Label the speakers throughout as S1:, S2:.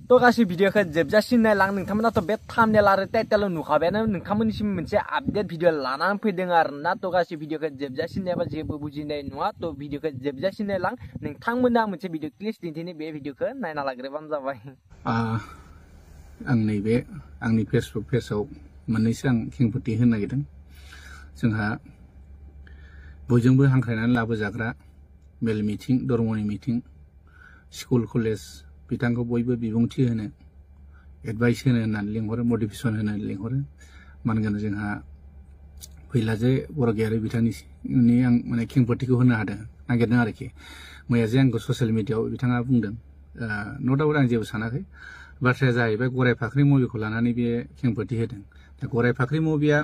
S1: तो गासै भिडिअखौ जोबजासिम नायलां नोंथांमोनाथ' बे थाम्बनेल आरो टाइटेल नुखाबायानो नोंथांमोननिसिम मोनसे आपडेट भिडिअ लानानै फैदों आरोना थ' गासै भिडिअखौ जोबजासिम नायाबा जेबो बुजिनाय नङा थ' भिडिअखौ जोबजासिम नायलां नोंथांमोना मोनसे भिडिअ क्लिप दिन्थिनो बे भिडिअखौ नायना लाग्रोबानो जाबाय
S2: आं नैबे आंनि फेसबुक पेजाव मोननैसो आं खेंफोरथि होनो नागिरदों जोंहा बयजोंबो हांख्रायनानै लाबोजाग्रा मेल मिटिं धर्मनि मिटिं स्कुल कलेज बिथांखौ बयबो बिबुंथि होनो एडभाइस होनो होननानै लिंहरो मटिभेसन होनो लिंहरो मानोना जोंहा फैलाजे बरगयारि बिथांनि आं माने खेंफोरथिखौ होनो हादों नागिरदों आरोखि मैया जे आंखौ ससियेल मिडियायाव बिथाङा बुंदों नो डाउट आं जेबो सानाखै बाथ्राया जाहैबाय गराय फाख्रि मुभिखौ लानानै बे खेंफोरथि होदों दा गराय फाख्रि मुभिया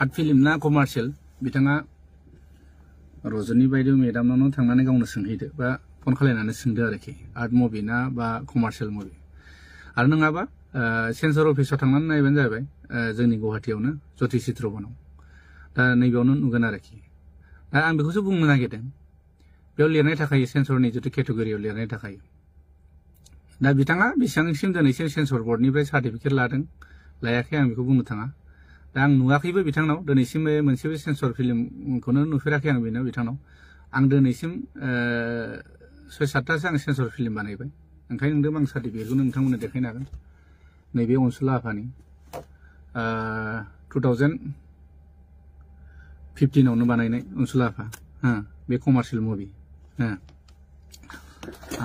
S2: आर्ट फिल्म ना कमार्शियेल बिथाङा रजनी बायदि मेडामनाव थांनानै गावनो सोंहैदो बा फन खालायनानै सोंदो आरोखि आर्ट मुभि ना बा कमार्शियेल मुभि आरो नङाबा सेन्सर अफिसाव थांनानै नायबानो जाबाय जोंनि गुवाहाटीयावनो ज्योति चित्र बनाव दा नैबेयावनो नुगोन आरोखि दा आं बेखौसो बुंनो नागिरदों बेयाव लिरनाय थाखायो सेन्सरनि जितु केटेगरियाव लिरनाय थाखायो दा बिथाङा बेसेबांसिम दिनैसिम सेन्सर बर्डनिफ्राय सार्टिफिकेट लादों लायाखै आं बेखौ बुंनो थाङा दा आं नुवाखैबो बिथांनाव दिनैसिम मोनसेबो सेन्सर फिल्मखौनो नुफेराखै आं बेनाव बिथांनाव आं दिनैसिम 6-7थासो आं सेन्सर फिल्म बानायबाय ओंखायनो नोंदों आं सार्टिफिकेटखौ नोंथांमोननो देखायनो हागोन नैबे अनसुला आफानि 2015आवनो बानायनाय अनसुला आफा बे कमार्शियेल मुभि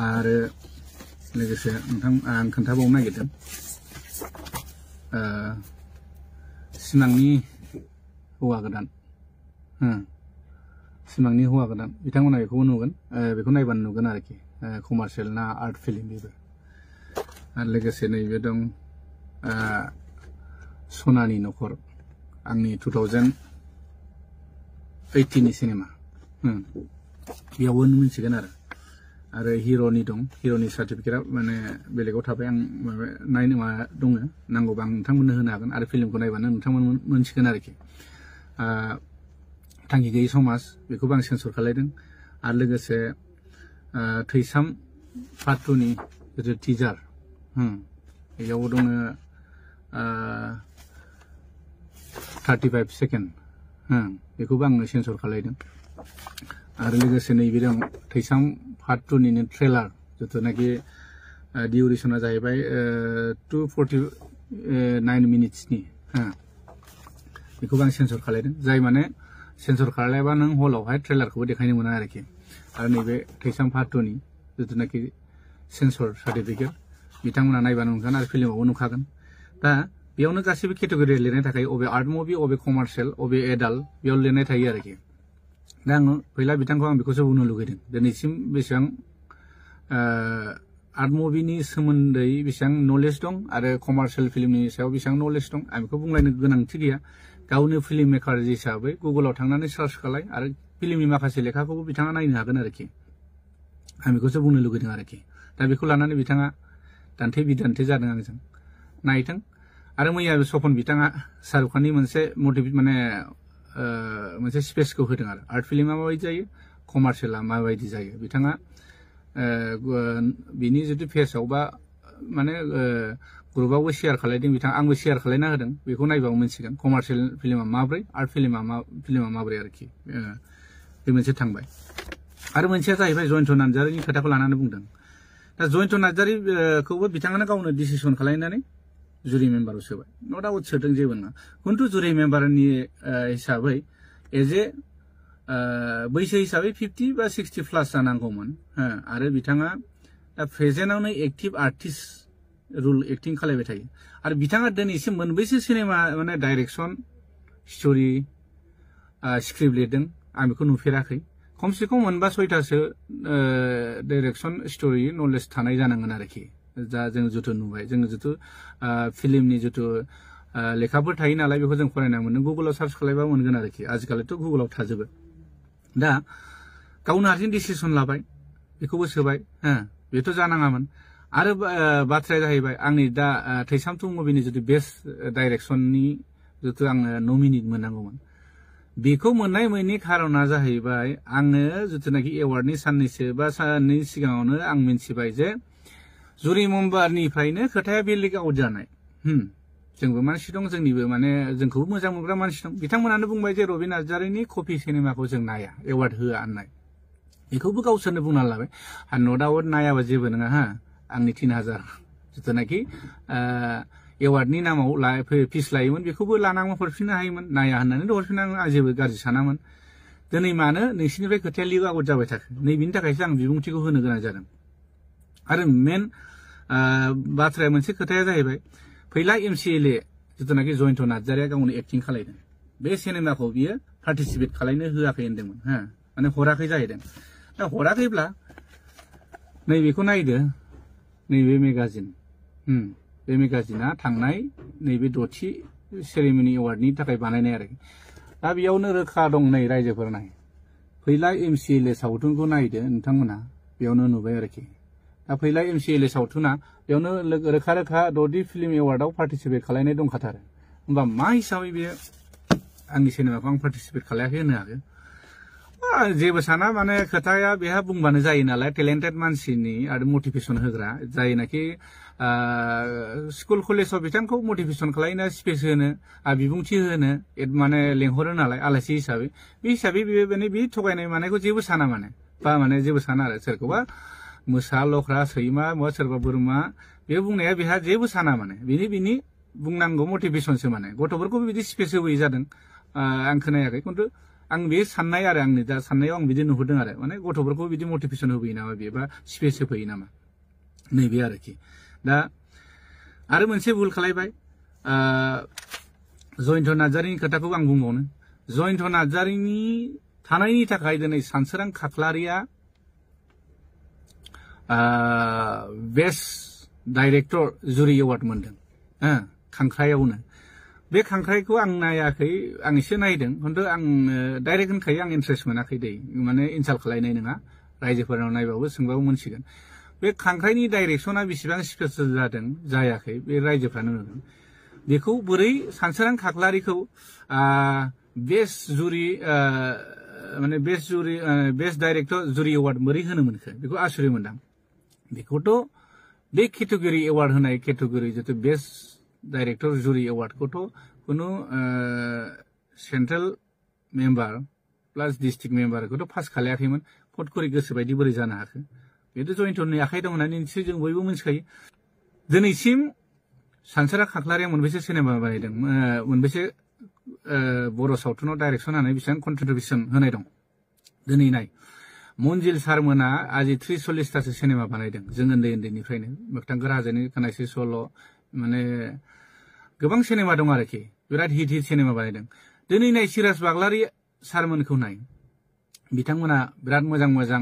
S2: आरो लोगोसे नोंथां आं खोन्थाबावनो नागिरदों सिमांनि हौवा गोदान सिमांनि हौवा गोदान बिथांमोना बेखौबो नुगोन बेखौ नायबानो नुगोन आरोखि कमार्शियेल ना आर्ट फिल्म बेबो आरो लोगोसे नैबे दं सनानि नखर आंनि 2018नि सिनेमा बेयावबो मिथिगोन आरो हिर'नि दं हिर'नि सार्टिफिकेटआ माने बेलेगाव थाबाय आं माबा नायनो मा दङ नांगौबा आं नोंथांमोननो होनो हागोन आरो फिल्मखौ नायबानो नोंथांमोन मोनसिगोन आरोखि थांखि गैयै समाज बेखौबो आं सेन्सर खालायदों आरो लोगोसे थैसाम पार्ट 2नि जितु टिजार बेयाव दङ 35 सेकेन्ड बेखौबो आंनो सेन्सर खालायदों आरो लोगोसे नैबे दं थैसाम पार्ट 2निनो ट्रेलार जितुनाखि डिउरेसना जाहैबाय 249 मिनिट्सनि बेखौबो आं सेन्सर खालायदों जाय माने सेन्सर खालायबा नों हलावहाय ट्रेलारखौबो देखायनो मोना आरोखि आरो नैबे थैसाम पार्ट 2नि जितुनाखि सेन्सर सार्टिफिकेट बिथांमोना नायबानो नुगोन आरो फिल्मावबो नुखागोन दा बेयावनो गासैबो केटेगरि लिरनाय थाखाय अबे आर्ट मुभि अबे कमार्शियेल अबे एडाल्ट बेयाव लिरनाय थायो आरोखि दा आङो फैला बिथांखौ आं बेखौसो बुंनो लुगैदों दिनैसिम बेसेबां आर्ट मुभिनि सोमोन्दै बेसेबां नलेज दं आरो कमार्शियेल फिल्मनि सायाव बेसेबां नलेज दं आं बेखौ बुंलायनो गोनांथि गैया गावनो फिल्म मेकार हिसाबै गुगोलाव थांनानै सार्च खालाय आरो फिल्मनि माखासे लेखाखौबो बिथाङा नायनो हागोन आरोखि आं बेखौसो बुंनो लुगैदों आरोखि दा बेखौ लानानै बिथाङा दान्थे बिदान्थे जादों आंजों नायथों आरो मैया सपन बिथाङा शाहरुख खाननि मोनसे मटिभेट माने मोनसे स्पेसखौ होदों आरो आर्ट फिल्मा माबायदि जायो कमार्शियेला माबायदि जायो बिथाङा बिनि जितु पेजाव बा माने ग्रुपआवबो शेयार खालायदों बिथाङा आंबो शेयार खालायना होदों बेखौ नायबाबो मिथिगोन कमार्शियेल फिल्मा माब्रै आर्ट फिल्मा माब्रै आरोखि बे मोनसे थांबाय आरो मोनसेया जाहैबाय जयन्त नार्जारिनि खोथाखौ लानानै बुंदों दा जयन्त नार्जारिखौबो बिथाङानो गावनो डिसिसन खालायनानै जुरि मेम्बाराव सोबाय नो डाउट सोदों जेबो नङा खिन्थु जुरि मेम्बारनि हिसाबै एज ए बैसो हिसाबै 50 बा 60 प्लास जानांगौमोन आरो बिथाङा दा प्रेजेन्टआवनो एक्टिभ आर्टिस्ट रुल एक्टिं खालायबाय थायो आरो बिथाङा दिनैसिम मोनबैसो सिनेमा माने डाइरेक्सन स्ट'रि स्क्रिप्ट लिरदों आं बेखौ नुफेराखै खमसे खम 4-6थासो डाइरेक्सन स्ट'रि नलेज थानाय जानांगोन आरोखि दा जों जितु नुबाय जों जितु फिल्मनि जितु लेखाफोर थायो नालाय बेखौ जों फरायना मोनो गुगोलाव सार्च खालायबा मोनगोन आरोखि आजिखालिथ' गुगोलाव थाजोबो दा गावनो हारसिं डिसिसन लाबाय बेखौबो सोबाय बेथ' जानाङामोन आरो बाथ्राया जाहैबाय आंनि दा थैसाम 2 मुभिनि जितु बेस्ट डाइरेक्सननि जितु आङो नमिनेट मोननांगौमोन बेखौ मोननाय मोननि खारना जाहैबाय आङो जितुनाखि एवार्डनि साननैसो बा साननि सिगाङावनो आं मिन्थिबाय जे जुरि मेम्बारनिफ्रायनो खोथाया बे लिक आउट जानाय जोंबो मानसि दं जोंनिबो माने जोंखौबो मोजां मोनग्रा मानसि दं बिथांमोनानो बुंबाय जे रबि नार्जारिनि कपि सिनेमाखौ जों नाया एवार्ड होआ होननाय बेखौबो गावसोरनो बुंना लाबाय नो डाउट नायाबा जेबो नङा हा आंनि 3000 जिथुनाखि एवार्डनि नामाव फिस लायोमोन बेखौबो लानांगौ हरफिननो हायोमोन नाया होननानै हरफिननांगौ आं जेबो गाज्रि सानामोन दिनै मानो नोंसिनिफ्राय खोथाया लिक आउट जाबाय थाखो नैबेनि थाखायसो आं बिबुंथिखौ होनो गोनां जादों आरो मेन बाथ्राया मोनसे खोथाया जाहैबाय फैला एमसिएलए जिथुनाखि जयन्त नार्जारिया गावनो एक्टिं खालायदों बे सिनेमाखौ बियो पार्टिसिपेट खालायनो होआखै होनदोंमोन हा माने हराखै जाहैदों दा हराखैब्ला नैबेखौ नायदो नैबे मेगाजिन बे मेगाजिना थांनाय नैबे 6थि सेरेमनि एवार्डनि थाखाय बानायनाय आरो दा बेयावनो रोखा दं नै रायजोफोर नाय फैला एमसिएलए सावथुनखौ नायदो नोंथांमोना बेयावनो नुबाय आरोखि दा फैला एमसिएलए सावथुना बेयावनो रोखा रोखा 6थि फिल्म एवार्डआव पार्टिसिपेट खालायनाय दंखाथारो होमबा मा हिसाबै बेयो आंनि सिनेमाखौ आं पार्टिसिपेट खालायाखै होनो हागोन जेबो साना माने खोथाया बेहा बुंबानो जायो नालाय टेलेन्टेड मानसिनि आरो मटिभेसन होग्रा जायनाखि स्कुल कलेजाव बिथांखौ मटिभेसन खालायनो स्पेस होनो बिबुंथि होनो माने लेंहरो नालाय आलासि हिसाबै बे थगायनाय मानायखौ जेबो साना माने बा माने जेबो साना आरो सोरखौबा मोसा लख्रा सैमा सोरबा बोरमा बे बुंनाया बेहा जेबो साना माने बिनि बुंनांगौ मटिभेसनसो माने गथ'फोरखौ बिदि स्पेस होबोयै जादों आं खोनायाखै खिन्थु आं बे साननाय आरो आंनि दा साननायाव आं बिदि नुहुरदों आरो माने गथ'फोरखौ बिदि मटिभेसन होबोयो नामा बेबा स्पेस होफैयो नामा नैबे आरोखि दा आरो मोनसे भुल खालायबाय जयन्त नार्जारिनि खोथाखौ आं बुंबावनो जयन्त नार्जारिनि थानायनि थाखाय दिनै सानसोरां खाख्लारिया बेस्ट डाइरेक्टर जुरि एवार्ड मोनदों खांख्रायावनो बे खांख्राइखौ आं नायाखै आं एसे नायदों खिन्थु आं डाइरेक्ट होनखायो आं इन्ट्रेस्ट मोनाखै दै माने इनसाल्ट खालायनाय नङा रायजोफोरनाव नायबाबो सोंबाबो मोनसिगोन बे खांख्राइनि डाइरेक्सना बेसेबां स्पेसियल जादों जायाखै बे रायजोफ्रानो नुदों बेखौ बोरै सानसोरां खाख्लारिखौ बेस्ट जुरि माने बेस्ट डाइरेक्टर जुरि एवार्ड बोरै होनो मोनखो बेखौ आसुरित मोनदां बेखौथ' बे केटेगरि एवार्ड होनाय केटेगरि जितु बेस्ट डाइरेक्टर जुरि एवार्डखौथ' कुनु सेन्ट्रेल मेम्बार प्लास डिस्ट्रिक्ट मेम्बारखौथ' पास खालायाखैमोन फट करि गोसो बायदि बोरै जानो हाखो बेथ' जयन्तनि आखाइ दं होननानै निश्चय जों बयबो मिथिखायो दिनैसिम सानसोरां खाख्लारिया मोनबेसे सिनेमा बानायदों मोनबेसे बर' सावथुनाव डाइरेक्सन होनानै बेसेबां कन्ट्रिबिउसन होनाय दं दिनै नाय मन्जिल सारमोना आजि 30-40थासो सिनेमा बानायदों जों उन्दैनिफ्रायनो मोगथां गोराहाजोनि खोनासि सल' माने गोबां सिनेमा दं आरोखि बिराद हिट सिनेमा बानायदों दिनै नाय सिराज बाग्लारि सारमोनखौ नाय बिथांमोना बिराद मोजां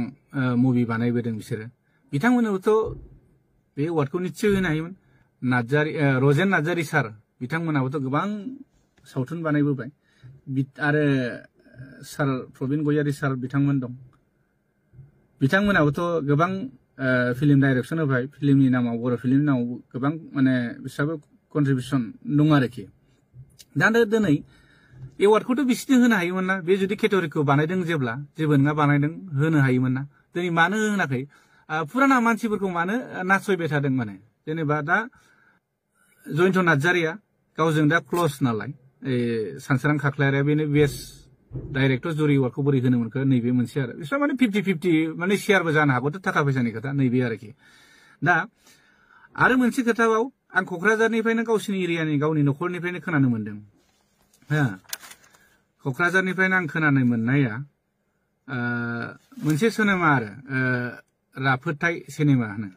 S2: मुभि बानायबोदों बिसोरो बिथांमोननोबोथ' बे एवार्डखौ निश्चय होनो हायोमोन रजेन नार्जारि सार बिथांमोनाबोथ' गोबां सावथुन बानायबोबाय आरो सार प्रबिन गयारि सार बिथांमोन दं बिथांमोनाबोथ' गोबां फिल्म डाइरेक्सन होबाय फिल्मनि नामाव बर' फिल्मनि नामाव गोबां माने बिसोराबो कन्ट्रिबिउसन दं आरोखि दा दिनै एवार्डखौथ' बिसोरनो होनो हायोमोन ना बे जुदि केटेगरिखौ बानायदों जेब्ला जेबो नङा बानायदों होनो हायोमोन ना दिनै मानो होनाखै फुराना मानसिफोरखौ मानो नासयबाय थादों माने जेनेबा दा जयन्त नार्जारिया गावजों दा क्लस नालाय सानसोरां खाख्लारिया बेनो बेस्ट डाइरेक्टर जुरि एवार्डखौ बोरै होनो मोनखो नैबे मोनसे आरो बिसोर माने 50-50 माने शेयारबो जानो हागौथ' थाखा फैसानि खोथा नैबे आरोखि दा आरो मोनसे खोथाबाव आं क'क्राझारनिफ्रायनो गावसिनि एरियानि गावनि न'खरनिफ्रायनो खोनानो मोनदों क'क्राझारनिफ्रायनो आं खोनानो मोननाया मोनसे सिनेमा आरो राफोदथाय सिनेमा होनो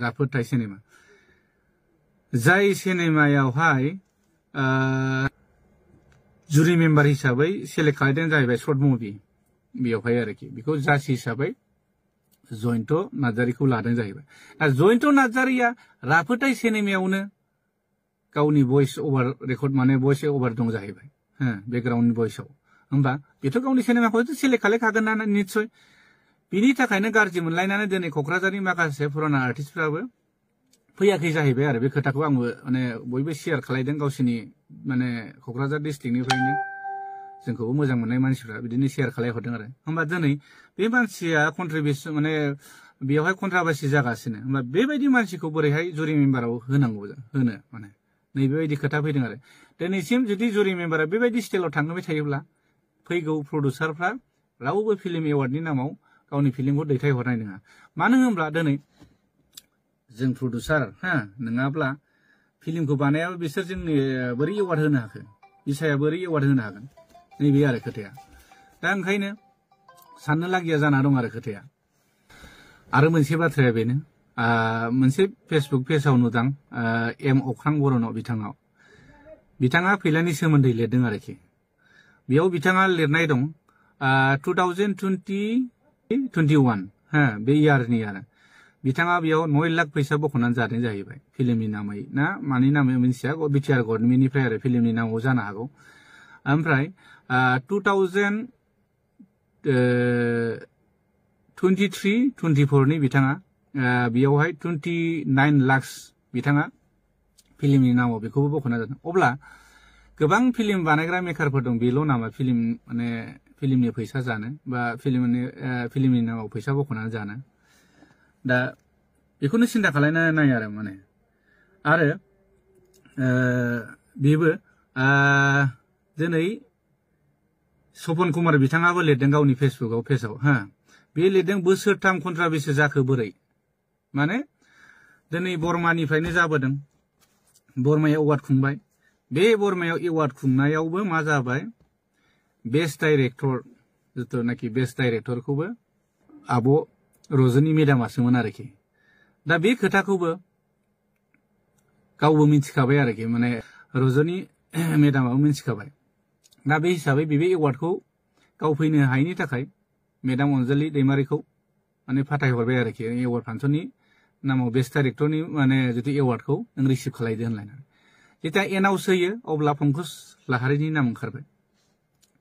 S2: राफोदथाय सिनेमा जाय सिनेमायावहाय जुरि मेम्बार हिसाबै सेलेक्ट खालामदों जाहैबाय सर्ट मुभि बेयावहाय आरोखि बेखौ जाज हिसाबै जयन्त नार्जारिखौ लादों जाहैबाय जयन्त नार्जारिया राफोदथाय सिनेमायावनो गावनि भइस ओभार रेकर्ड माने भइस ओभार दं जाहैबाय बेकग्राउन्डनि भइसआव होमबा बेथ' गावनि सिनेमाखौथ' सेलेक्ट खालायखागोन ना निस्सय बिनि थाखायनो गाज्रि मोनलायनानै दिनै क'क्राझारनि माखासे पुराना आर्टिस्टफ्राबो फैयाखै जाहैबाय आरो बे खोथाखौ आंबो माने बयबो शेयार खालायदों गावसिनि माने क'क्राझार डिस्ट्रिक्टनिफ्रायनो जोंखौबो मोजां मोननाय मानसिफ्रा बिदिनो शेयार खालायहरदों आरो होमबा दिनै बे मानसिया कन्ट्रिबिउसन माने बेयावहाय कन्ट्राभार्सि जागासिनो होमबा बेबायदि मानसिखौ बोरैहाय जुरि मेम्बाराव होनांगौ होनो माने नैबेबायदि खोथा फैदों आरो दिनैसिम जुदि जुरि मेम्बारा बेबायदि स्टाइलाव थांबाय थायोब्ला फैगौ प्रडिउसारफ्रा रावबो फिल्म एवार्डनि नामाव गावनि फिल्मखौ दैथायहरनाय नङा मानो होनब्ला दिनै जों प्रडिउसार नङाब्ला फिल्मखौ बानायाबा बिसोर जोंनि बोरै एवार्ड होनो हाखो बिसाया बोरै एवार्ड होनो हागोन नैबे आरो खोथाया दा ओंखायनो साननो लागिया जाना दं आरो खोथाया आरो मोनसे बाथ्राया बेनो मोनसे फेसबुक पेजाव नुदां एम अख्रां बर'नाव बिथाङा फैलानि सोमोन्दै लिरदों आरोखि बेयाव बिथाङा लिरनाय दं 2021 बे इयारनि आरो बिथाङा बेयाव 9 लाख फैसा बख'नानै जादों जाहैबाय फिल्मनि नामै ना मानि नामै मिन्थिया बिटिआर गभर्नमेन्टनिफ्राय आरो फिल्मनि नामाव जानो हागौ ओमफ्राय 2023-24 नि बिथाङा बेयावहाय 29 लाख बिथाङा फिल्मनि नामाव बेखौबो बख'ना जादों अब्ला गोबां फिल्म बानायग्रा मेकारफोर दं बेल' नामा फिल्मनि फैसा जानो बा फिल्मनि नामाव फैसा बख'नानै जानो दा बेखौनो सिन्था खालामनानै नाय आरो माने आरो बेबो दिनै सपन कुमार बिथाङाबो लिरदों गावनि फेसबुकाव पेजाव बे लिरदों बोसोरथाम कन्ट्राभार्सि जाखो बोरै माने दिनै बर्मानिफ्रायनो जाबोदों बर्मायाव एवार्ड खुंबाय बे बर्मायाव एवार्ड खुंनायावबो मा जाबाय बेस्ट डाइरेक्टर जिथुनाखि बेस्ट डाइरेक्टरखौबो आब' रजनी मेदामासोमोन आरोखि दा बे खोथाखौबो गावबो मिथिखाबाय आरोखि माने रजनी मेदामाबो मिथिखाबाय दा बे हिसाबै बे एवार्डखौ गाव फैनो हायैनि थाखाय मेदाम अनजालि दैमारिखौ माने फाथायहरबाय आरोखि एवार्ड फांसननि नामाव बेस्ट डाइरेक्टरनि माने जितु एवार्डखौ नों रिसिभ खालायदो होनलायनानै जेथिया एनाउन्स होयो अब्ला पंकज लाहारिनि नाम ओंखारबाय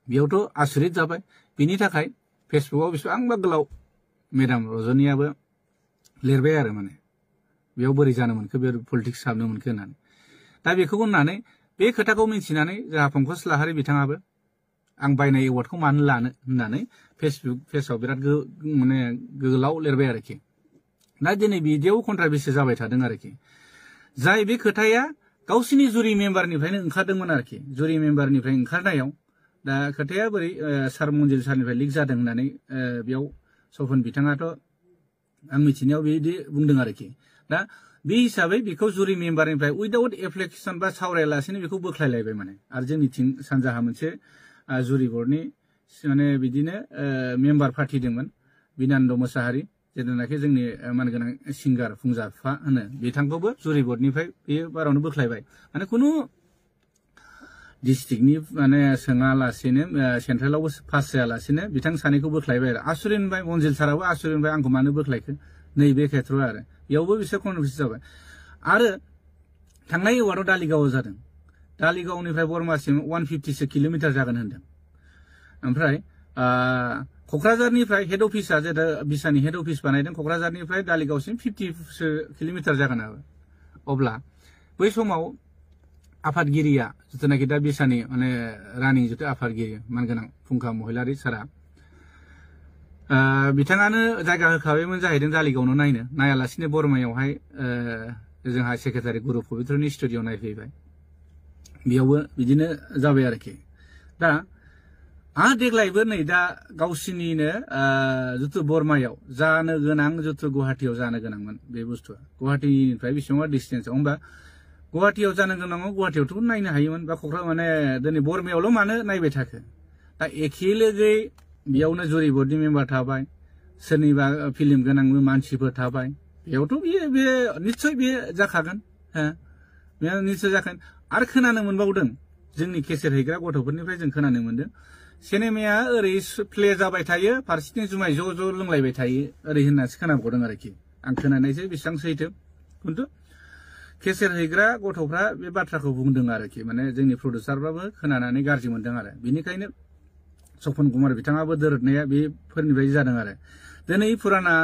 S2: बेयावथ' आसुरित जाबाय बिनि थाखाय फेसबुकाव बेसेबांबा गोलाव मेदाम रजनीयाबो लिरबाय आरो माने बेयाव बोरै जानो मोनखो बे पलिटिक्स हाबनो मोनखो होननानै दा बेखौ होननानै बे खोथाखौ मिथिनानै जोंहा पंकज लाहारि बिथाङाबो आं बायनाय एवार्डखौ मानो लानो होननानै फेसबुक पेजाव बिराद माने गोलाव लिरबाय आरोखि दा दिनै बिदियाव कन्ट्राभार्सि जाबाय थादों आरोखि जाय बे खोथाया गावसिनि जुरि मेम्बारनिफ्रायनो ओंखारदोंमोन आरोखि जुरि मेम्बारनिफ्राय ओंखारनायाव दा खोथाया बोरै सार मन्जिल सारनिफ्राय लिक जादों होननानै बेयाव सपन बिथाङाथ' आं मिथिनायाव बिदि बुंदों आरोखि दा बे हिसाबै बेखौ जुरि मेम्बारनिफ्राय उइदाउट एप्लिकेसन बा सावरायालासेनो बेखौ बोख्लायलायबाय माने आरो जोंनिथिं सानजाहा मोनसे जुरि बर्डनि माने बिदिनो मेम्बार फाथिदोंमोन बिनान्द मोसाहारि जेनाखि जोंनि मानगोनां सिंगार फुंजाफा होनो बिथांखौबो जुरि बर्डनिफ्राय बेयो बारावनो बोख्लायबाय माने खुनु डिस्ट्रिक्टनि माने सोङालासेनो सेन्ट्रेलावबो पास जायालासेनो बिथां सानैखौ बोख्लायबाय आरो आसुरिन मोनबाय मन्जिल साराबो आसुरिन मोनबाय आंखौ मानो बोख्लायखो नैबे खेथ्रआव आरो बेयावबो बिसोर कन्ट्राभार्सि जाबाय आरो थांनाय एवार्डआव दालिगावआव जादों दालिगावनिफ्राय बर्मासिम 150 किल'मिटार जागोन होनदों ओमफ्राय क'क्राझारनिफ्राय हेड अफिसा जेदा बिसानि हेड अफिस बानायदों क'क्राझारनिफ्राय दालिगावसिम 50 किल'मिटार जागोन आरो अब्ला बै समाव आफादगिरिया जिथुनाखि दा बिसानि माने रानिं जिथु आफादगिरि मानगोनां फुंखा महिलारि सारा बिथाङानो जायगा होखाबायमोन जाहैदों दालिगावनो नायनो नायालासिनो बर्मायावहाय जोंहा सेक्रेटारि गुरु पबित्रनि स्टुडिअ नायफैबाय बेयावबो बिदिनो जाबाय आरोखि दा देग्लायबो नै दा गावसिनिनो जिथु बर्मायाव जानो गोनां जिथु गुवाहाटियाव जानो गोनांमोन बे बुस्थुआ गुवाहाटिनिफ्राय बेसेबांबा डिस्टेन्सआव होमबा गुवाहाटियाव जानो गोनाङाव गुवाहाटियावथ' नायनो हायोमोन बा क'क्राझार माने दिनै बर्मायावल' मानो नायबाय थाखो दा एखे लोगोयै बेयावनो जुरि बर्डनि मेम्बार थाबाय सोरनिबा फिल्म गोनां मानसिफोर थाबाय बेयावथ' बे निस्सय बे जाखागोन बे निस्सय जागोन आरो खोनानो मोनबावदों जोंनि केसेट हैग्रा गथ'फोरनिफ्राय जों खोनानो मोनदों सिनेमाया ओरै प्ले जाबाय थायो फारसेथिं जुमाय ज' ज' लोंलायबाय थायो ओरै होननासो खोनाबावदों आरोखि आं खोनानायसो बेसेबां सैथो खिन्थु केसेट हैग्रा गथ'फ्रा बे बाथ्राखौ बुंदों आरोखि माने जोंनि प्रडिउसारफ्राबो खोनानानै गाज्रि मोनदों आरो बेनिखायनो सपन कुमार बिथाङाबो दोरदनाया बेफोरनिफ्राय जादों आरो दिनै फुराना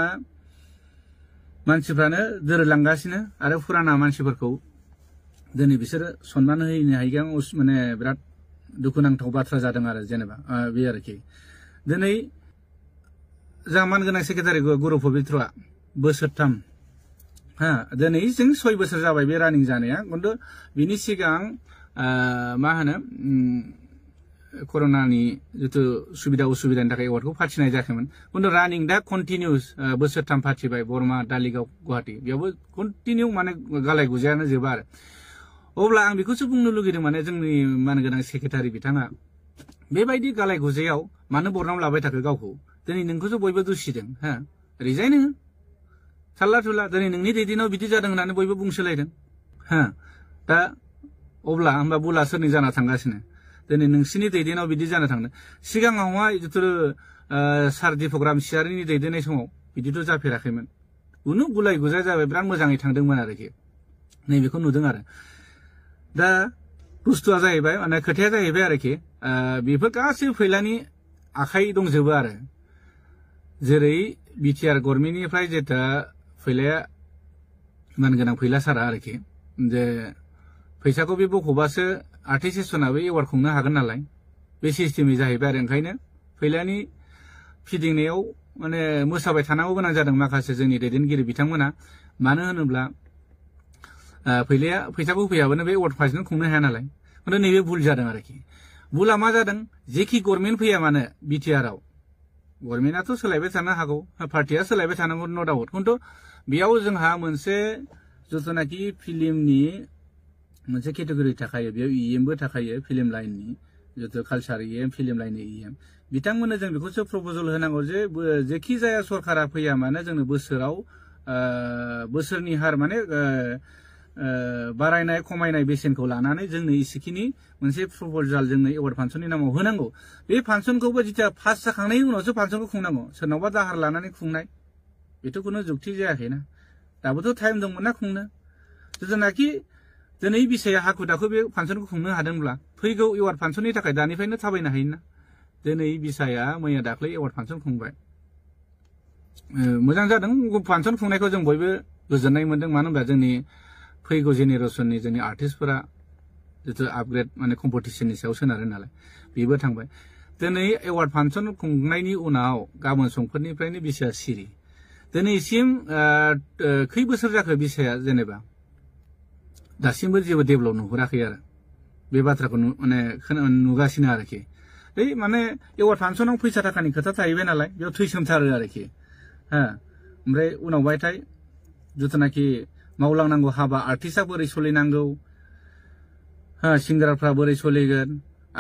S2: मानसिफ्रानो दोरलांगासिनो आरो फुराना मानसिफोरखौ दिनै बिसोरो सनमान होनो हायैया माने बिराद दुखुनांथाव बाथ्रा जादों आरो जेनेबा बे आरोखि दिनै जोंहा मानगोनां सेक्रेटारि गुरु पबित्रआ बोसोरथाम हा दिनै जों 6 बोसोर जाबाय बे रानिं जानाया खिन्थु बिनि सिगां मा होनो कर'नानि जितु सुबिदा उसुबिदानि थाखाय एवार्डखौ फाथिनाय जायाखैमोन खिन्थु रानिं दा कन्टिनिउस बोसोरथाम फाथिबाय बरमा दालिगाव गुवाहाटी बेयावबो कन्टिनिउ माने गालाय गुजायानो जोबा आरो अब्ला आं बेखौसो बुंनो लुगैदों माने जोंनि मानगोनां सेक्रेटारि बिथाङा बेबायदि गालाय गुजायाव मानो बरनाम लाबाय थाखो गावखौ दिनै नोंखौसो बयबो दुसिदों हा रिजाइन हो साल्ला थुला दिनै नोंनि दैदेनाव बिदि जादों होननानै बयबो बुंसोलायदों हा दा अब्ला होमबा बुला सोरनि जाना थांगासिनो दिनै नोंसिनि दैदेनाव बिदि जाना थांदों सिगाङावहाय जिथु सार दीपक रामसियारिनि दैदेननाय समाव बिदिथ' जाफेराखैमोन उनु गुलाय गुजाय जाबाय बिराद मोजाङै थांदोंमोन आरोखि नैबेखौ नुदों आरो दा बुस्थुआ जाहैबाय माने खोथाया जाहैबाय आरोखि बेफोर गासैबो फैलानि आखाइ दंजोबो आरो जेरै बिटिआर गभर्नमेन्टनिफ्राय जेथा फैलाया मानगोनां फैला सारा आरोखि जे फैसाखौ बे बख'बासो आर्टिस्ट सेसनाबो एवार्ड खुंनो हागोन नालाय बे सिस्टेमै जाहैबाय आरो ओंखायनो फैलानि फिदिंनायाव माने मोसाबाय थानांगौ गोनां जादों माखासे जोंनि दैदेनगिरि बिथांमोना मानो होनोब्ला फैलाया फैसाखौ होफैयाबानो बे एवार्ड फांसन खुंनो हाया नालाय खिन्थु नैबे भुल जादों आरोखि भुला मा जादों जेखि गभर्नमेन्ट फैया मानो बिटिआरआव गभर्नमेन्टआथ' सोलायबाय थानो हागौ पार्टिया सोलायबाय थानांगौ न' डाउट खिन्थु बेयाव जोंहा मोनसे जिथुनाखि फिल्मनि मोनसे केटेगरि थाखायो बेयाव इएमबो थाखायो फिल्म लाइननि जितु कालचार इएम फिल्म लाइननि इएम बिथांमोननो जों बेखौसो प्रप'जल होनांगौ जे जेखि जाया सरकारा फैया मानो जोंनो बोसोराव बोसोरनि हार माने बारायनाय खमायनाय बेसेनखौ लानानै जोंनो इसेखिनि मोनसे प्रप'जाल जोंनो एवार्ड फांसननि नामाव होनांगौ बे फांसनखौबो जिथिया पास जाखांनायनि उनावसो फांसनखौ खुंनांगौ सोरनावबा दाहार लानानै खुंनाय बेथ' खुनु जुक्ति जायाखैना दाबोथ' टाइम दंमोन ना खुंनो जेनाखि दिनै बिसाया हाखु दाखु बे फांसनखौ खुंनो हादोंब्ला फैगौ एवार्ड फांसननि थाखाय दानिफ्रायनो थाबायनो हायोना दिनै बिसाया मैया दाख्लै एवार्ड फांसन खुंबाय मोजां जादों फांसन खुंनायखौ जों बयबो गोजोननाय मोनदों मानो होनबा जोंनि फैगौ जेनेरेसननि जोंनि आर्टिस्टफोरा जितु आपग्रेड माने कम्पिटिसननि सायाव सोनारो नालाय बेबो थांबाय दिनै एवार्ड फांसन खुंनायनि उनाव गाबोन समफोरनिफ्रायनो बिसाया सिरि दिनैसिम खै बोसोर जाखो बिसाया जेनेबा दासिमबो जेबो डेभेलप नुहुराखै आरो बे बाथ्राखौ माने नुगासिनो आरोखि माने एवार्ड फांसनाव फैसा थाखानि खोथा थाहैबाय नालाय बेयाव थैसोमथारो आरोखि हा ओमफ्राय उनावहायथाय जिथुनाखि मावलांनांगौ हाबा आर्टिस्टआ बोरै सोलिनांगौ हा सिंगारफ्रा बोरै सोलिगोन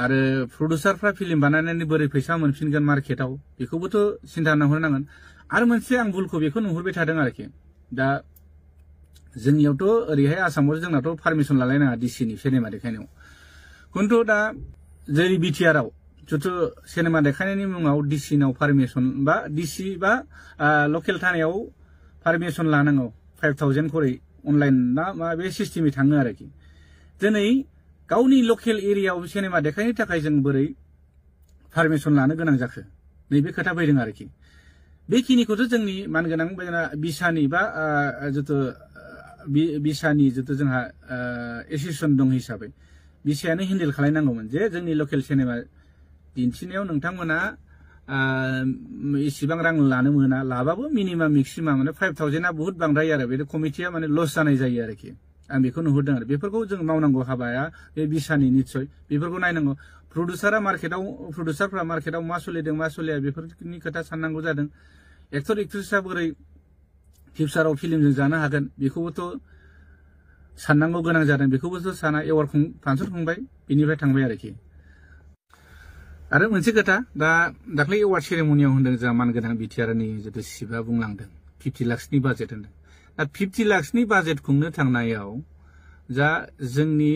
S2: आरो प्रडिउसारफ्रा फिल्म बानायनानै बोरै फैसा मोनफिनगोन मार्केटाव बेखौबोथ' सिन्था नुहुरनांगोन आरो मोनसे आं भुलखौ बेखौ नुहुरबाय थादों आरोखि दा जोंनियावथ' ओरैहाय आसामाव जोंनाथ' पारमिसन लालायनाङा डिसिनि सिनेमा देखायनायाव खिन्थु दा जेरै बिटिआरआव जितु सिनेमा देखायनायनि मुङाव डिसिनाव पारमिसन बा डिसि बा लकेल थानायाव पारमिसन लानांगौ 5,000 खरै अनलाइन ना मा बे सिस्टेमै थाङो आरोखि दिनै गावनि लकेल एरियायाव सिनेमा देखायनो थाखाय जों बोरै पारमिसन लानो गोनां जाखो नैबे खोथा फैदों आरोखि बेखिनिखौथ' जोंनि मानगोनां बिसानि बा जितु बिसानि जितु जोंहा एसोसिएसन दं हिसाबै बिसायानो हेन्डेल खालायनांगौमोन जे जोंनि लकेल सिनेमा दिन्थिनायाव नोंथांमोना इसिबां रां लानो मोना लाबाबो मिनिमाम मेक्सिमाम माने 5,000 बहुत बांद्राय आरो बे कमिटिया माने लस जानाय जायो आरोखि आं बेखौ नुहुरदों आरो बेफोरखौ जों मावनांगौ हाबाया बे बिसानि निस्सय बेफोरखौ नायनांगौ प्रडिउसारफ्रा मार्केटाव मा सोलिदों मा सोलिया बेफोरनि खोथा साननांगौ जादों एक्टर एक्ट्रेसआ बोरै फिउचाराव फिल्मजों जानो हागोन बेखौबोथ' साननांगौ गोनां जादों बेखौबोथ' साना एवार्ड फांसन खुंबाय बेनिफ्राय थांबाय आरोखि आरो मोनसे खोथा दाख्लै एवार्ड सेरेमनियाव होनदों जोंहा मानगोनां बिटिआरनि जितु सिबा बुंलांदों 50 लाखसनि बाजेट होनदों दा 50 लाखसनि बाजेट खुंनो थांनायाव जा जोंनि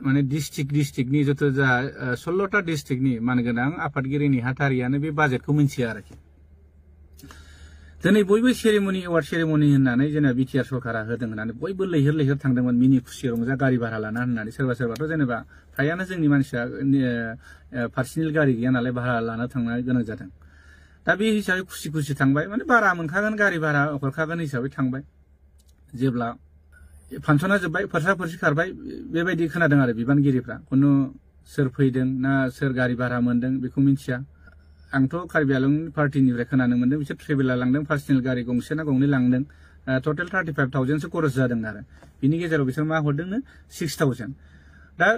S2: माने डिस्ट्रिक्टनि जितु जा 16टा डिस्ट्रिक्टनि मानगोनां आफादगिरि नेहाथारियानो बे बाजेटखौ मिन्थिया आरोखि दिनै बयबो सेरेमनि एवार्ड सेरेमनि होननानै जेनेबा बिटिआर सरकारा होदों होननानै बयबो लैहोर लैहोर थांदोंमोन मिनि खुसि रंजा गारि भारा लाना होननानै सोरबाथ' जेनेबा फ्रायानो जोंनि मानसिया पार्सनेल गारि गैया नालाय भारा लाना थांनो गोनां जादों दा बे हिसाबै खुसि थांबाय माने भारा मोनखागोन गारि भारा हरखागोन हिसाबै थांबाय जेब्ला फांसना जोब्बाय फोरसा खारबाय बेबायदि खोनादों आरो बिबानगिरिफ्रा खुनु सोर फैदों ना सोर गारि भारा मोनदों बेखौ मिन्थिया आंथ' कार्बि आलं पार्टिनिफ्राय खोनानो मोनदों बिसोर ट्रेभेलार लांदों पार्सनेल गारि गंसे ना गंनै लांदों टटेल 35,000सो खरस जादों आरो बिनि गेजेराव बिसोर मा हरदोंनो 6,000 दा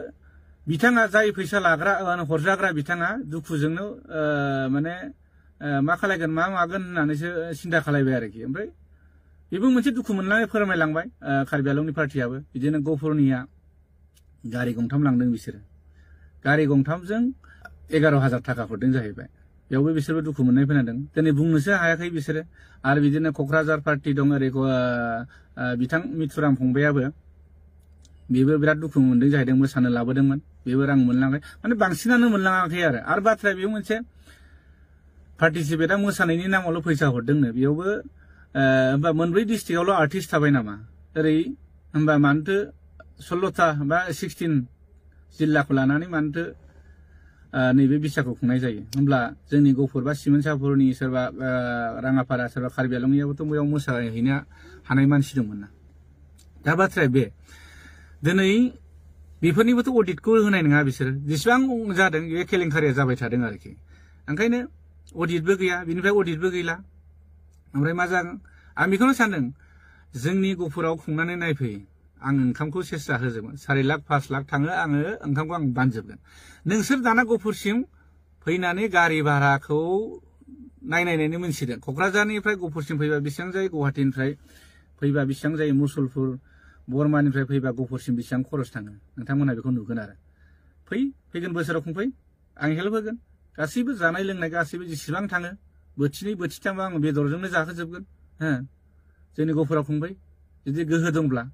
S2: बिथाङा जाय फैसा लाग्रा हरजाग्रा बिथाङा दुखुजोंनो माने मा खालायगोन मा मागोन होननानैसो सिन्था खालायबाय आरोखि ओमफ्राय बेबो मोनसे दुखु मोननानै फोरमायलांबाय कार्बि आलंनि पार्टियाबो बिदिनो गफुरनिया गारि गंथाम लांदों बिसोरो गारि गंथामजों 11,000 थाखा हरदों जाहैबाय बेयावबो बिसोरबो दुखु मोननाय खोनादों दिनै बुंनोसो हायाखै बिसोरो आरो बिदिनो क'क्राझार पार्टि दं ओरै बिथां मिथुराम फंबायाबो बेबो बिराद दुखु मोनदों जाहैदों मोसानो लाबोदोंमोन बेबो रां मोनलाङाखै माने बांसिनानो मोनलाङाखै आरो बाथ्राया बेयाव मोनसे पार्टिसिपेटआ मोसानायनि नामावल' फैसा हरदोंनो बेयावबो होमबा मोनब्रै डिस्ट्रिक्टआवल' आर्टिस्ट थाबाय नामा ओरै होमबा मानोथो 16टा बा 16 जिल्लाखौ लानानै मानोथो नैबे बिसाखौ खुंनाय जायो होमब्ला जोंनि गफुर बा सिमोनसापुरनि सोरबा राङापारा सोरबा कार्बि आलंनियाबोथ' बेयाव मोसाहैनो हानाय मानसि दंमोन ना दा बाथ्राया बे दिनै बेफोरनिबोथ' अडिटखौ होनाय नङा बिसोर जेसेबां जादों बे केलेंकारिया जाबाय थादों आरोखि ओंखायनो अडिटबो गैया बिनिफ्राय अडिटबो गैला ओमफ्राय मा जागोन आं बेखौनो सानदों जोंनि गफुराव खुंनानै नायफै आं ओंखामखौ सेस्था होजोबगोन 4 लाख 5 लाख थाङो आङो ओंखामखौ आं बानजोबगोन नोंसोर दाना गफुरसिम फैनानै गारि भाराखौ नायनायनायनो मोनसिगोन क'क्राझारनिफ्राय गफुरसिम फैबा बेसेबां जायो गुवाहाटीनिफ्राय फैबा बेसेबां जायो मुसलपुर बर्मानिफ्राय फैबा गफुरसिम बेसेबां खरस थाङो नोंथांमोनहा बेखौ नुगोन आरो फैगोन बोसोराव खुंफै आं हेल्प होगोन गासैबो जानाय लोंनाय गासैबो जेसेबां थाङो बोथिनै बोथिथामबा आं बेदरजोंनो जाहोजोबगोन जोंनि गफुराव खुंफै जुदि गोहो दंब्ला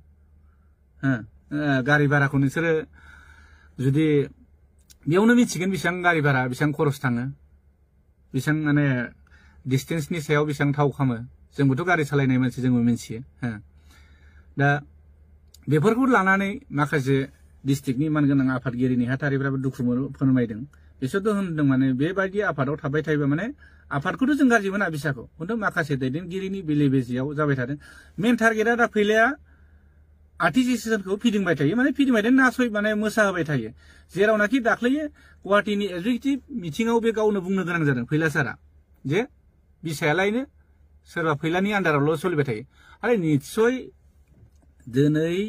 S2: गारि भाराखौ नोंसोरो जुदि बेयावनो मिथिगोन बेसेबां गारि भारा बेसेबां खरस थाङो बेसेबां माने डिस्टेन्सनि सायाव बेसेबां थाव खामो जोंबोथ' गारि सालायनाय मानसि जोंबो मिथियो दा बेफोरखौ लानानै माखासे डिस्ट्रिक्टनि मानगोनां आफादगिरि नेहाथारिफ्राबो दुखु फोरमायदों बिसोरथ' होनदों माने बेबायदि आफादाव थाबाय थायोबा माने आफादखौथ' जों गाज्रि मोना बिसाखौ खिन्थु माखासे दैदेनगिरिनि बेले बेजेयाव जाबाय थादों मेन टारगेटआ दा फैलाया आर्टिस्टखौ फिदिंबाय थायो माने फिदिंबाय नासय माने मोसाहोबाय थायो जेरावनाखि दाख्लै गुवाहाटीनि एगजिकिउटिभ मिटिंआव बे गावनो बुंनो गोनां जादों फैला सारा जे बिसायालायनो सोरबा फैलानि आन्दारावल' सोलिबाय थायो आरो निस्सय दिनै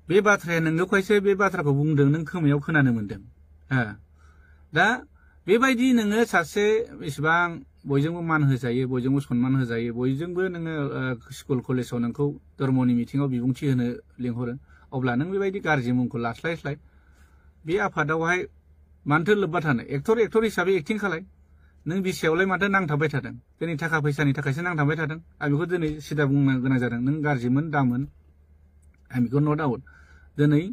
S2: बे बाथ्राया नोंगौखायसो बे बाथ्राखौ बुंदों नों खोमायाव खोनानो मोनदों दा बेबायदि नोङो सासे बेसेबां बयजोंबो मान होजायो बयजोंबो सन्मान होजायो बयजोंबो नोङो स्कुल कलेजाव नोंखौ धर्मनि मिटिंआव बिबुंथि होनो लिंहरो अब्ला नों बेबायदि गाज्रि मुंखौ लास्लायस्लाय बे आफादावहाय मानोथो लोब्बा थानो एक्टर हिसाबै एक्टिं खालाय नों बिसायावलाय माथो नांथाबबाय थादों दिनै थाखा फैसानि थाखायसो नांथाबबाय थादों आं बेखौ दिनै सिदा बुंनो गोनां जादों नों गाज्रिमोन दामोन आं बेखौ नट आउट दिनै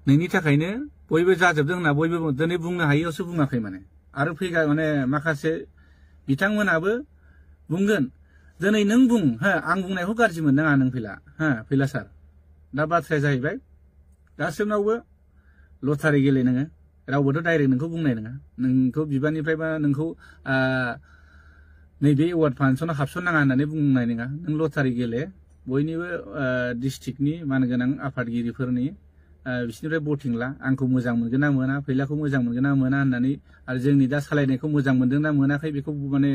S2: नोंनि थाखायनो बयबो जाजोबदों होनना बयबो दिनै बुंनो हायैयावसो बुङाखै माने आरो फैगा माने माखासे बिथांमोनाबो बुंगोन दिनै नों बुं आं बुंनायखौ गाज्रि मोननाङा नों फैला सार दा बाथ्राया जाहैबाय गासिबनावबो लटारि गेले नोङो रावबोथ' डाइरेक्ट नोंखौ बुंनाय नङा नोंखौ बिबाननिफ्रायबा नोंखौ नैबे एवार्ड फांसनाव हाबसननाङा होननानै बुंनाय नङा नों लटारि गेले बयनिबो डिस्ट्रिक्टनि मानगोनां आफादगिरिफोरनि बिसोरनिफ्राय भटिं ला आंखौ मोजां मोनगोन ना मोना फैलाखौ मोजां मोनगोन ना मोना होननानै आरो जोंनि दा सालायनायखौ मोजां मोनदों ना मोनाखै बेखौ माने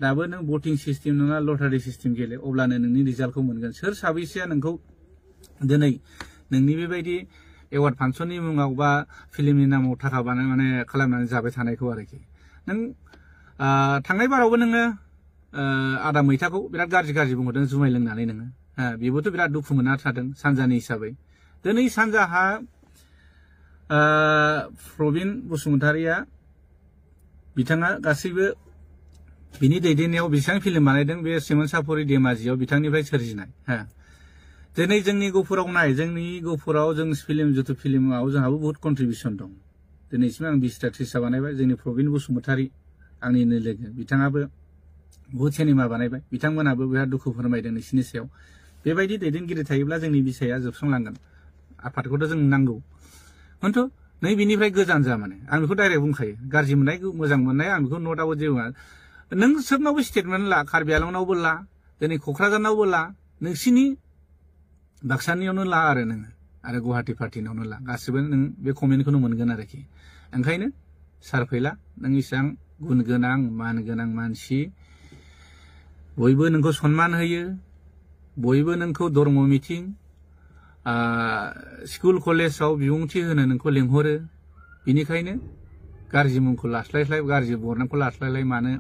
S2: दाबो नों भटिं सिस्टेम नङा लटारि सिस्टेम गेले अब्लानो नोंनि रिजाल्टखौ मोनगोन सोर साबैसेया नोंखौ दिनै नोंनि बेबायदि एवार्ड फांसननि मुङाव बा फिल्मनि नामाव थाखा माने खालामनानै जाबाय थानायखौ आरोखि नों थांनाय बारावबो नोङो आदा मैथाखौ बिराद गाज्रि बुंहरदों जुमाय लोंनानै नोङो बेबोथ' बिराद दुखु मोनना थादों सानजानि हिसाबै दिनै सानजाहा प्रबिन बसुमतारिया बिथाङा गासैबो बिनि दैदेननायाव बेसेबां फिल्म बानायदों बे सिमोनसापुरि धेमाजियाव बिथांनिफ्राय सोरजिनाय दिनै जोंनि गफुराव नाय जोंनि गफुराव जों जिथु फिल्माव जोंहाबो बहुत कन्ट्रिबिउसन दं दिनैसिम आं 20टा 30टा बानायबाय जोंनि प्रबिन बसुमतारि आंनिनो लोगो बिथाङाबो बहुत सिनेमा बानायबाय बिथांमोनाबो बिराद दुखु फोरमायदों नोंसिनि सायाव बेबायदि दैदेनगिरि थायोब्ला जोंनि बिसाया जोबस्रांलांगोन आफादखौथ' जों नांगौ खिन्थु नै बिनिफ्राय गोजान जा माने आं बेखौ डाइरेक्ट बुंखायो गाज्रि मोननाय मोजां मोननाय आं बेखौ नट आउट जेबो नों सोरनावबो स्टेटमेन्ट ला कार्बि आलंनावबो ला दिनै क'क्राझारनावबो ला नोंसिनि बाक्सानियावनो ला आरो नोङो आरो गुवाहाटी पार्टिनावनो ला गासिबो नों बे कमेन्टखौनो मोनगोन आरोखि ओंखायनो सार फैला नों इसेबां गुन गोनां मान गोनां मानसि बयबो नोंखौ सन्मान होयो बयबो नोंखौ धर्म मिटिं स्कुल कलेजाव बिबुंथि होनो नोंखौ लेंहरो बिनिखायनो गाज्रि मुंखौ लास्लायस्लाय गाज्रि बरनामखौ लास्लायलाय मानो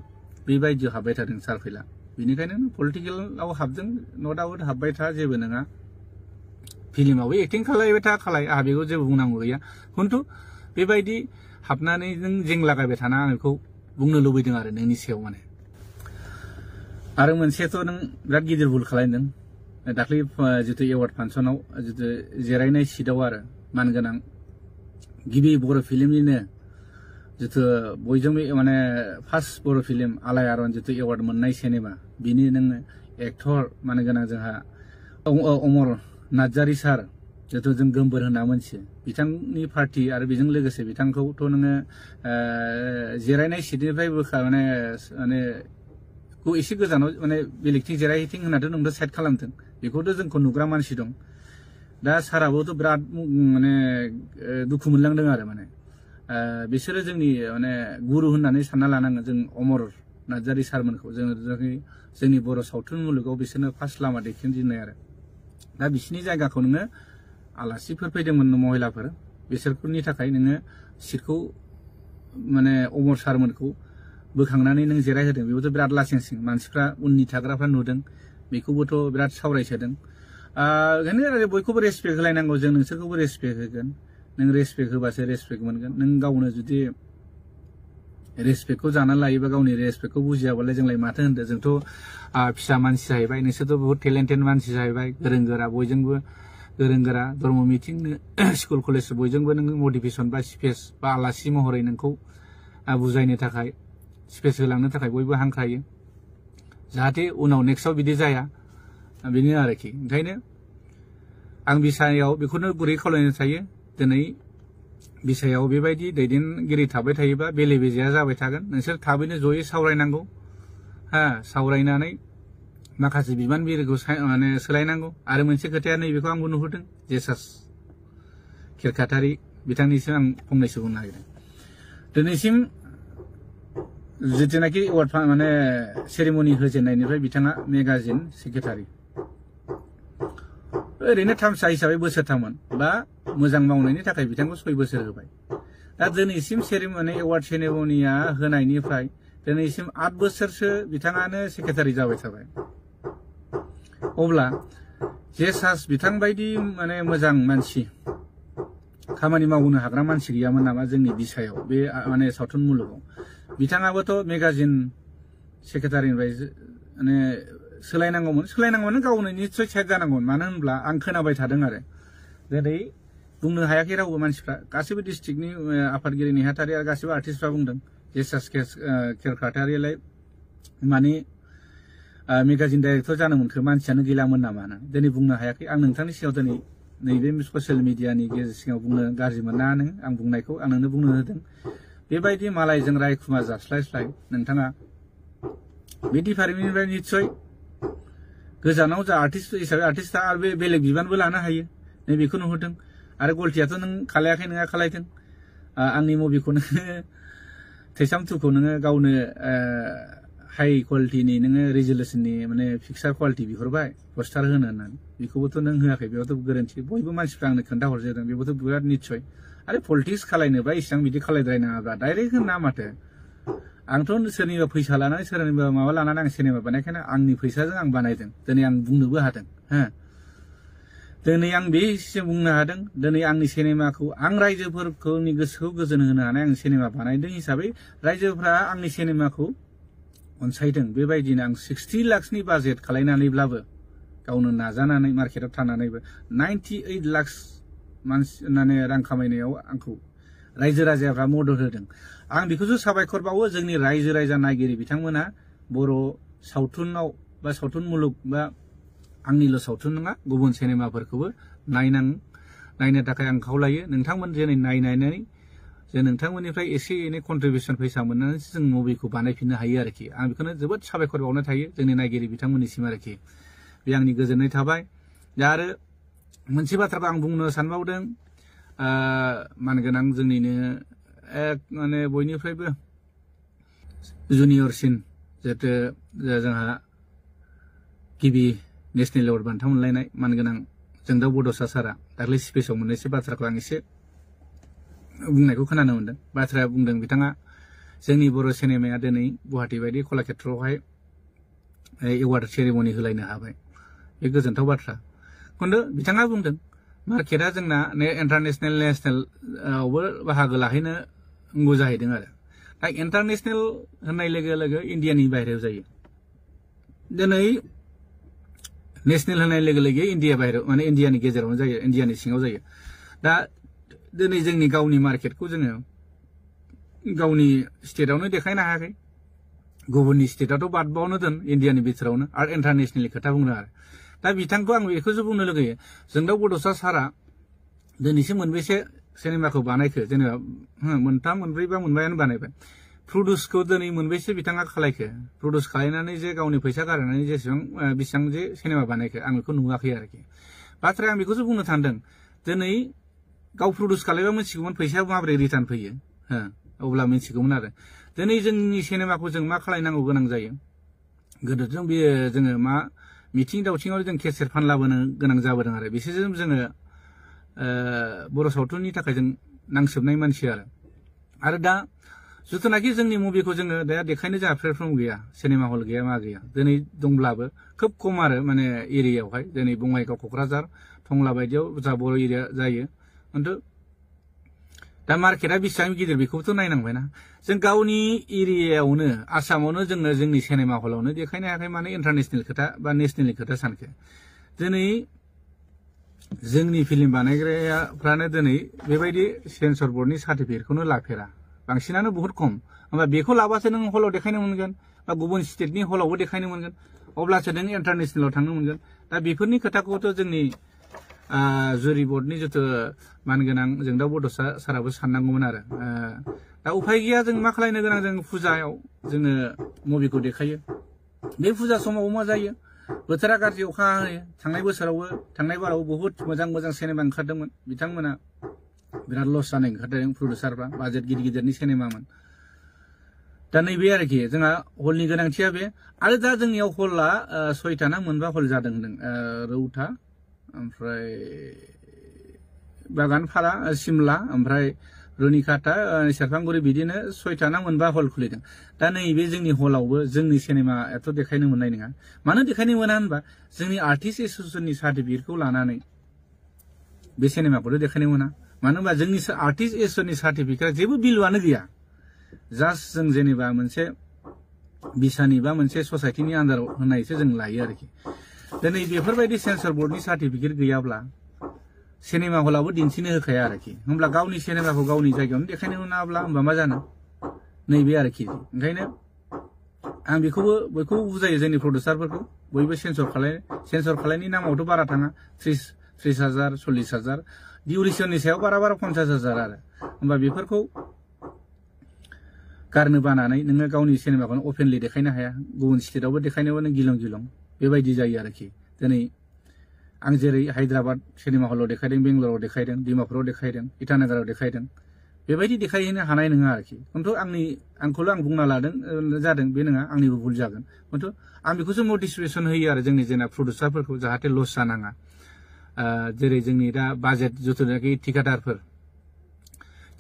S2: बेबायदियाव हाबबाय थादों सारफैला बिनिखायनो पलिटिकेलाव हाबदों न' डाउट हाबबाय था जेबो नङा फिल्मावबो एक्टिं खालायबाय था आंहा बेखौ जेबो बुंनांगौ गैया खिन्थु बेबायदि हाबनानै नों जेंलागायबाय थाना आं बेखौ बुंनो लुबैदों आरो नोंनि सायाव माने आरो मोनसेथ' नों बिराद गिदिर भुल खालामदों दाख्लै जितु एवार्ड फांसनाव जितु जिरायनाय सिटआव आरो मानगोनां गिबि बर' फिल्मनिनो जितु बयजोंबो माने फार्स्ट बर' फिल्म आलायारन जितु एवार्ड मोननाय सिनेमा बिनि नों एक्टर मानगोनां जोंहा अमर नार्जारी सार जितु जों गोमबोर होनना मोनथियो बिथांनि पार्टी आरो बेजों लोगोसे बिथांखौथ' नोङो जिरायनाय सिटनिफ्राय माने एसे गोजानाव माने बेलेगथिं जिरायहैथिं होननाथ' नोंथ' साइड खालामदों बेखौथ' जोंखौ नुग्रा मानसि दं दा साराबोथ' बिराद माने दुखु मोनलांदों आरो माने बिसोरो जोंनि माने गुरु होननानै सानना लानांगोन जों अमर नार्जारी सारमोनखौ जोंनि बर' सावथुन मुलुगाव बिसोरनो फार्स्ट लामा देखायजेननाय आरो दा बिसिनि जायगाखौ नोङो आलासिफोर फैदोंमोन महिलाफोर बिसोरनि थाखाय नोङो सिटखौ माने अमर सारमोनखौ बोखांनानै नों जिरायहोदों बेबोथ' बिराद लासिंसिं मानसिफ्रा उननि थाग्राफ्रा नुदों बेखौबोथ' बिराद सावरायसोदों ओंखायनो बयखौबो रेसपेक्ट होलायनांगौ जों नोंसोरखौबो रेसपेक्ट होगोन नों रेसपेक्ट होबासो रेसपेक्ट मोनगोन नों गावनो जुदि रेसपेक्टखौ जानानै लायोबा गावनि रेसपेक्टखौ बुजियाबालाय जोंलाय माथो होनदों जोंथ' फिसा मानसि जाहैबाय नोंसोरथ' बहुत टेलेन्टेड मानसि जाहैबाय गोरों गोरा बयजोंबो गोरों गोरा धर्म मिटिंनो स्कुल कलेज बयजोंबो नों मटिभेसन बा स्पेस बा आलासि महरै नोंखौ बुजायनो थाखाय स्पेस होलांनो थाखाय बयबो हांख्रायो जाहाथे उनाव नेक्स्टआव बिदि जाया बेनो आरोखि ओंखायनो आं बिसायाव बेखौनो गुरै खावलायनो थायो दिनै बिसायाव बेबायदि दैदेनगिरि थाबाय थायोबा बेले बेजेया जाबाय थागोन नोंसोर थाबैनो जयै सावरायनांगौ सावरायनानै माखासे बिबानगिरिखौ माने सोलायनांगौ आरो मोनसे खोथाया नैबेखौ आंबो नुहुरदों जेसास खेरखातारि बिथांनिसिम आं फंनैसो बुंनो नागिरदों दिनैसिम जितुनाखि एवार्ड माने सेरेमनि होजेननायनिफ्राय बिथाङा मेगाजिन सेक्रेटारि ओरैनो थामसा हिसाबै बोसोरथाममोन बा मोजां मावनायनि थाखाय बिथांखौ 6 बोसोर होबाय दा दिनैसिम सेरेमनि एवार्ड सेरेमनिया होनायनिफ्राय दिनैसिम 8 बोसोरसो बिथाङानो सेक्रेटारि जाबाय थाबाय अब्ला जेसास बिथां बायदि माने मोजां मानसि खामानि मावनो हाग्रा मानसि गैयामोन नामा जोंनि बिसायाव बे माने सावथुन मुलुगाव बिथाङाबोथ' मेगाजिन सेक्रेटारिनिफ्राय माने सोलायनांगौमोन गावनो निस्सय साइड जानांगौमोन मानो होनब्ला आं खोनाबाय थादों आरो दिनै बुंनो हायाखै रावबो मानसिफ्रा गासैबो डिस्ट्रिक्टनि आफादगिरि नेहाथारि आरो गासैबो आर्टिस्टफ्रा बुंदों जेसास खेरखातारियालाय माने मेगाजिन डाइरेक्टर जानो मोनखो मानसियानो गैलामोन नामा दिनै बुंनो हायाखै आं नोंथांनि सिगाङाव दिनै नैबे ससियेल मिडियानि गेजेर सिगाङाव बुंनो गाज्रि मोना नों आं बुंनायखौ आं नोंनो बुंनो होदों बेबायदि मालायजों रायखुमा जास्लायस्लाय नोंथाङा बे डिपार्टमेन्टनिफ्राय निस्सय गोजानाव जा आर्टिस्ट हिसाबै आर्टिस्टआ आरो बे बेलेग बिबानबो लानो हायो नै बेखौ नुहुरदों आरो गलटियाथ' नों खालायाखै नोङा खालायदों आंनि मुभिखौ नोङो थैसाम 2खौ नोङो गावनो हाई क्वालिटिनि नोङो रिजोलुसननि माने पिक्सार क्वालिटि बिहरबाय पस्टार होनो होननानै बेखौबोथ' नों होआखै बेयावथ' गोरोन्थि बयबो मानसिफ्रा आंनो खोन्थाहरजोबदों बेबोथ' बिराद निस्सय आरो पलिटिक्स खालायनोबा इसिबां बिदि खालायद्रायनाङाब्ला डाइरेक्ट होना माथो आंथ' सोरनिबा फैसा लानानै सोरनिबा माबा लानानै आं सिनेमा बानायखायनो आंनि फैसाजों आं बानायदों दिनै आं बुंनोबो हादों दिनै आं बे बुंनो हादों दिनै आंनि सिनेमाखौ आं रायजोफोरनि गोसोखौ गोजोन होनो हानाय आं सिनेमा बानायदों हिसाबै रायजोफ्रा आंनि सिनेमाखौ अनसायदों बेबायदिनो आं 60 लाखनि बाजेट खालायनानैब्लाबो गावनो नाजानानै मार्केटाव थानानैबो 98 लाख मानसि माने रां खामायनायाव आंखौ रायजो राजाफ्रा मदद होदों आं बेखौसो साबायखर बावो जोंनि रायजो राजा नायगिरि बिथांमोना बर' सावथुनाव बा सावथुन मुलुग बा आंनिल' सावथुन नङा गुबुन सिनेमाफोरखौबो नायनो थाखाय आं खावलायो नोंथांमोन दिनै नायनानै जे नोंथांमोननिफ्राय एसे एनै कन्ट्रिबिउसन फैसा मोननानैसो जों मुभिखौ बानायफिननो हायो आरोखि आं बेखौनो जोबोद साबायखर बावनो थायो जोंनि नायगिरि बिथांमोननिसिम आरोखि बे आंनि गोजोननाय थाबाय दा आरो मोनसे बाथ्राखौ आं बुंनो सानबावदों मानगोनां जोंनिनो माने बयनिफ्रायबो जुनियरसिन जिहेतु जोंहा गिबि नेशनेल एवार्ड बान्था मोनलायनाय मानगोनां जोंदाव बड'सा सारा दाख्लै स्पिचआव मोननैसो बाथ्राखौ आं एसे बुंनायखौ खोनानो मोनदों। बाथ्राया बुंदों बिथाङा जोंनि बर' सिनेमाया दिनै गुवाहाटी बायदि कलाक्षेत्रआवहाय एवार्ड सेरेमनि होलायनो हाबाय। बे गोजोनथाव बाथ्रा। खिन्थु बिथाङा बुंदों मार्केटआ जोंना इन्टारनेशनेल नेशनेलआवबो बाहागो लाहैनो नांगौ जाहैदों आरो। दा इन्टारनेशनेल होननाय लोगो लोगो इन्डियानि बाहेरायाव जायो। दिनै नेशनेल होननाय लोगो लोगो इन्डिया बाहेरायाव माने इन्डियानि गेजेरावनो जायो, इन्डियानि सिङाव जायो। दा दिनै जोंनि गावनि मार्केटखौ जोङो गावनि स्टेटआवनो देखायनो हायाखै। गुबुननि स्टेटआथ' बादबावनो दोन इन्डियानि बिथोरावनो आरो इन्टारनेशनेलनि खोथा बुंनो आरो। दा बिथांखौ आं बेखौसो बुंनो लुगैयो जोंदाव बड'सा सारा दिनैसिम मोनबेसे सिनेमाखौ बानायखो जेनेबा मोनथाम मोनब्रै बा मोनबायानो बानायबाय। प्रडिउसखौ दिनै मोनबेसे बिथाङा खालायखो प्रडिउस खालायनानै जे गावनि फैसा गारनानै बेसेबां जे सिनेमा बानायखो आं बेखौ नुवाखै आरोखि। बाथ्राया आं बेखौसो बुंनो सानदों दिनै गाव प्रडिउस खालायबा मिथिगौमोन फैसाया माबोरै रिटार्न फैयो अब्ला मिथिगौमोन आरो। दिनै जोंनि सिनेमाखौ जों मा खालायनांगौ गोनां जायो गोदोजों बेयो जोङो मा मिथिं दावथिङाव जों केसेट फानलाबोनो गोनां जाबोदों आरो बिसोरजों जोङो बर' सावथुननि थाखाय जों नांसोबनाय मानसि आरो दा जिथुनाखि जोंनि मुभिखौ जोङो दा देखायनो जोंहा प्लेटफर्म गैया, सिनेमा हल गैया मा गैया। दिनै दंब्लाबो खोब खम आरो माने एरियायावहाय दिनै बङाइगाव क'क्राझार टंला बायदियाव जा बर' एरिया जायो। खिन्थु दा मार्केटआ बेसेबां गिदिर बेखौबोथ' नायनांबायना। जों गावनि एरियायावनो आसामावनो जोङो जोंनि सिनेमा हलावनो देखायनो हायाखै माने इन्टारनेशनेल खोथा बा नेशनेलनि खोथा सानखो। दिनै जोंनि फिल्म बानायग्राफ्रानो दिनै बेबायदि सेन्सर बर्डनि सार्टिफिकेटखौनो लाफेरा, बांसिनानो बहुत खम। होमबा बेखौ लाबासो नों हलाव देखायनो मोनगोन बा गुबुन स्टेटनि हलावबो देखायनो मोनगोन, अब्लासो नों इन्टारनेशनेलाव थांनो मोनगोन। दा बेफोरनि खोथाखौथ' जोंनि जुरि बर्डनि जिथु मानगोनां जोंदाव बड'सा साराबो साननांगौमोन आरो। दा उफाय गैया जों मा खालायनो गोनां जों फुजायाव जोङो मुभिखौ देखायो। बे फुजा समाव मा जायो बोथोरा गाज्रि अखा हायो। थांनाय बोसोरावबो थांनाय बाराव बहुत मोजां मोजां सिनेमा ओंखारदोंमोन, बिथांमोना बिराद लस जानाय ओंखारदों प्रडिउसारफ्रा, बाजेट गिदिर गिदिरनि सिनेमामोन। दा नैबे आरोखि जोंहा हलनि गोनांथिया बे। आरो दा जोंनियाव हला 6था ना मोनबा हल जादों होनदों, रौता ओमफ्राय बागानपारा सिमला ओमफ्राय रुनिकाटा सेरफांगुरि बिदिनो 6था ना मोनबा हल खुलिदों। दा नैबे जोंनि हलावबो जोंनि सिनेमायाथ' देखायनो मोननाय नङा। मानो देखायनो मोना होनबा जोंनि आर्टिस्ट एस'सियेसननि सार्टिफिकेटखौ लानानै बे सिनेमाखौथ' देखायनो मोना। मानो होनबा जोंनि आर्टिस्ट एस'सियेसननि सार्टिफिकेटआ जेबो भेलुआनो गैया। जास्ट जों जेनेबा मोनसे बिसानि बा मोनसे ससाइटिनि आन्दाराव होनायसो जों लायो आरोखि। दिनै बेफोरबायदि सेन्सर बर्डनि सार्टिफिकेट गैयाब्ला सिनेमा हलावबो दिन्थिनो होखाया आरोखि। होमब्ला गावनि सिनेमाखौ गावनि जायगायावनो देखायनो मोनाब्ला होमबा मा जानो, नैबे आरोखि। ओंखायनो आं बयखौबो बुजायो जोंनि प्रडिउसारफोरखौ बयबो सेन्सर खालायनायनि नामावथ' बारा थाङा, 30,000 40,000 डिउरेसननि सायाव बारा 50,000 आरो। होमबा बेफोरखौ गारनो बानानै नोङो गावनि सिनेमाखौनो अपेनलि देखायनो हाया, गुबुन स्टेटआवबो देखायनोबो नों गिलं बेबायदि जायो आरोखि। दिनै आं जेरै हायद्राबाद सिनेमा हलाव देखायदों, बेंगलराव देखायदों, डिमापुराव देखायदों, इटानगराव देखायदों, बेबायदि देखायहैनो हानाय नङा आरोखि। खिन्थु आंखौल' आं बुंना लादों जादों बे नङा, आंनिबो भुल जागोन। खिन्थु आं बेखौसो मटिभेसन होयो आरो जोंनि जेना प्रडिउसारफोरखौ जाहाथे लस जानाङा। जेरै जोंनि दा बाजेट जिथुनाखि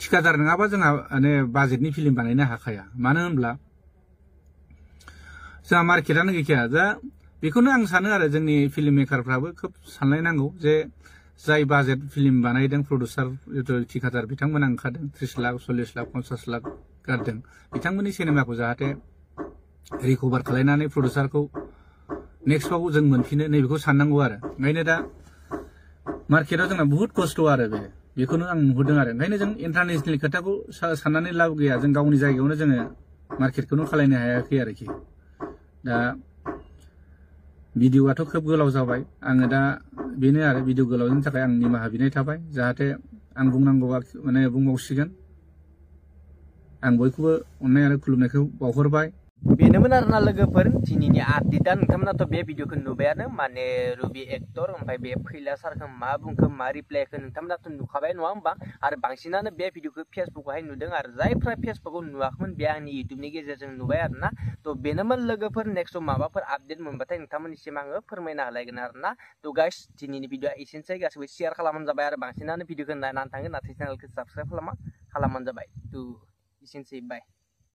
S2: थिकादार नङाबा जोंहा माने बाजेटनि फिल्म बानायनो हाखाया। मानो होनब्ला जोंहा मार्केटआनो गैखाया। दा बेखौनो आं सानो आरो जोंनि फिल्म मेकारफ्राबो खोब सानलायनांगौ जे जाय बाजेट फिल्म बानायदों प्रडिउसार जिथु थिकादार बिथांमोना ओंखारदों 30 लाख 40 लाख 50 लाख गारदों, बिथांमोननि सिनेमाखौ जाहाथे रिकभार खालायनानै प्रडिउसारखौ नेक्स्टआव जों मोनफिनो नैबेखौ साननांगौ आरो। ओंखायनो दा मार्केटआव जोंना बुहुत खस्थ' आरो बेखौनो आं नुहुरदों आरो। ओंखायनो जों इन्टारनेशनेल खोथाखौ साननानै लाब गैया, जों गावनि जायगायावनो जोङो मार्केटखौनो खालायनो हायाखै आरोखि। दा भिडिअ'आथ' खोब गोलाव जाबाय, आङो दा बेनो आरो भिडिअ गोलावनि थाखाय आं निमाहा बिनाय थाबाय। जाहाथे आं बुंनांगौआ माने बुंबावसिगोन। आं बयखौबो अननाय आरो खुलुमनायखौ बावहरबाय।
S1: बेनोमोन आरोना लोगोफोर दिनैनि आपडेटआ नोंथांमोनाथ' बे भिडिअखौ नुबायानो माने रुबि एक्टर ओमफ्राय बे फैला सारखौ मा बुंखो मा रिप्लाइखौ नोंथांमोनाथ' नुखाबाय नङा होमबा आरो बांसिनानो बे भिडिअखौ फेसबुकआवहाय नुदों आरो जायफ्रा फेसबुकआव नुवाखैमोन बे आंनि इउटुबनि गेजेरजों नुबाय आरोना थ' बेनोमोन लोगोफोर नेक्स्टआव माबाफोर आपडेट मोनबाथाय नोंथांमोननिसिम आङो फोरमायना होलायगोन आरोना थ' गाइस दिनैनि भिडिअआ एसेनोसै गासैबो शेयार खालामबानो जाबाय आरो बांसिनानो भिडिअखौ नायनानै थाङो नाथाय चेनेलखौ साबस्क्राइब खालामबानो जाबाय थ' एसेनोसै बाय